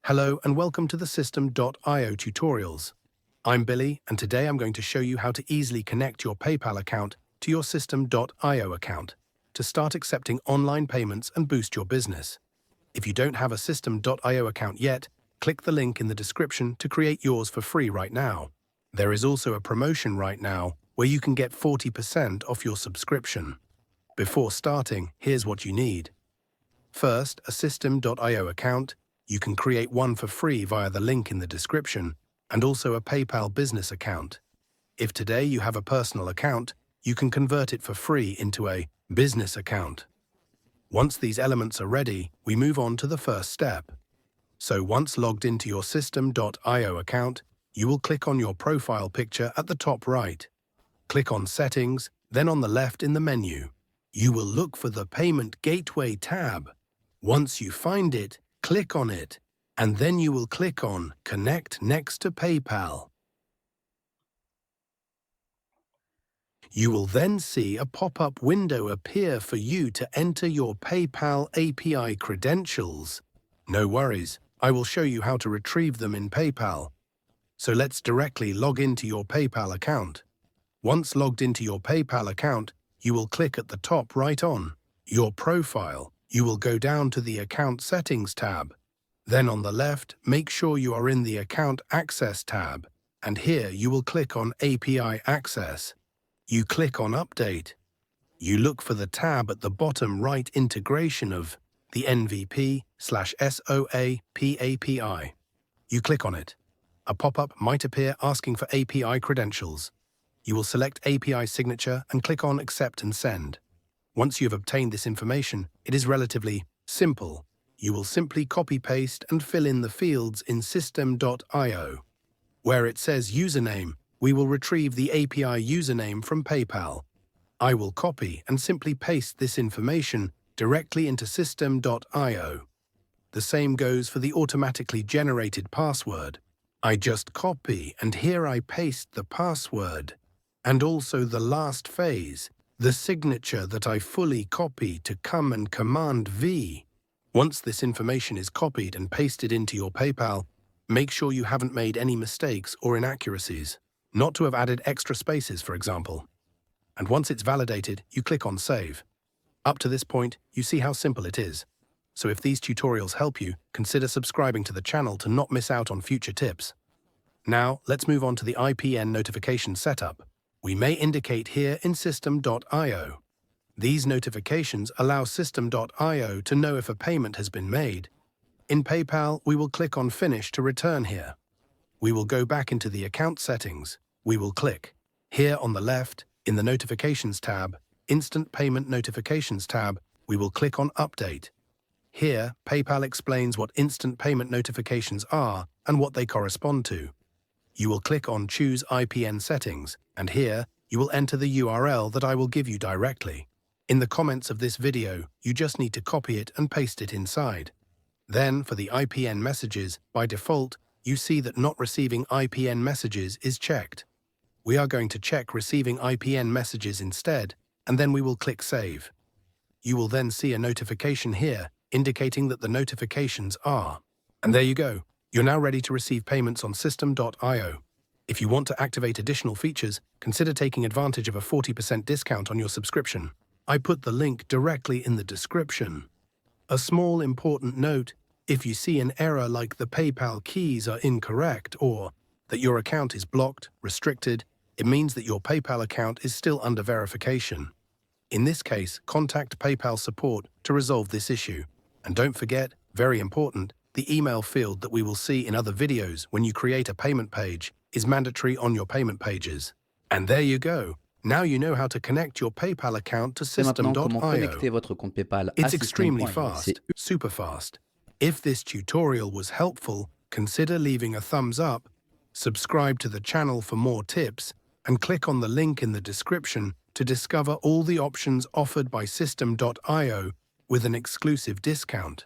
Hello and welcome to the Systeme.io tutorials. I'm Billy and today I'm going to show you how to easily connect your PayPal account to your Systeme.io account to start accepting online payments and boost your business. If you don't have a Systeme.io account yet, click the link in the description to create yours for free right now. There is also a promotion right now where you can get 40% off your subscription. Before starting, here's what you need. First, a Systeme.io account. You can create one for free via the link in the description, and also a PayPal business account. If today you have a personal account, you can convert it for free into a business account. Once these elements are ready, we move on to the first step. So once logged into your Systeme.io account, you will click on your profile picture at the top right. Click on Settings, then on the left in the menu. You will look for the Payment Gateway tab. Once you find it, click on it, and then you will click on Connect next to PayPal. You will then see a pop-up window appear for you to enter your PayPal API credentials. No worries, I will show you how to retrieve them in PayPal. So let's directly log into your PayPal account. Once logged into your PayPal account, you will click at the top right on Your Profile. You will go down to the Account Settings tab. Then on the left, make sure you are in the Account Access tab, and here you will click on API Access. You click on Update. You look for the tab at the bottom right, Integration of the NVP/SOAP API. You click on it. A pop-up might appear asking for API credentials. You will select API signature and click on Accept and Send. Once you have obtained this information, it is relatively simple. You will simply copy-paste and fill in the fields in Systeme.io. Where it says Username, we will retrieve the API username from PayPal. I will copy and simply paste this information directly into Systeme.io. The same goes for the automatically generated password. I just copy and here I paste the password. And also the last phase, the signature that I fully copy to come and Command V. Once this information is copied and pasted into your PayPal, make sure you haven't made any mistakes or inaccuracies, not to have added extra spaces, for example. And once it's validated, you click on Save. Up to this point, you see how simple it is. So if these tutorials help you, consider subscribing to the channel to not miss out on future tips. Now, let's move on to the IPN notification setup. We may indicate here in Systeme.io. These notifications allow Systeme.io to know if a payment has been made. In PayPal, we will click on Finish to return here. We will go back into the account settings. We will click. Here on the left, in the Notifications tab, Instant Payment Notifications tab, we will click on Update. Here, PayPal explains what instant payment notifications are and what they correspond to. You will click on Choose IPN Settings, and here, you will enter the URL that I will give you directly. In the comments of this video, you just need to copy it and paste it inside. Then, for the IPN messages, by default, you see that Not Receiving IPN Messages is checked. We are going to check Receiving IPN Messages instead, and then we will click Save. You will then see a notification here, indicating that the notifications are. And there you go. You're now ready to receive payments on Systeme.io. If you want to activate additional features, consider taking advantage of a 40% discount on your subscription. I put the link directly in the description. A small important note, if you see an error like the PayPal keys are incorrect or that your account is blocked, restricted, it means that your PayPal account is still under verification. In this case, contact PayPal support to resolve this issue. And don't forget, very important, the email field that we will see in other videos when you create a payment page is mandatory on your payment pages. And there you go. Now you know how to connect your PayPal account to C'est maintenant comment Systeme.io. connecter votre compte PayPal à It's extremely Systeme.io. fast, super fast. If this tutorial was helpful, consider leaving a thumbs up, subscribe to the channel for more tips, and click on the link in the description to discover all the options offered by Systeme.io with an exclusive discount.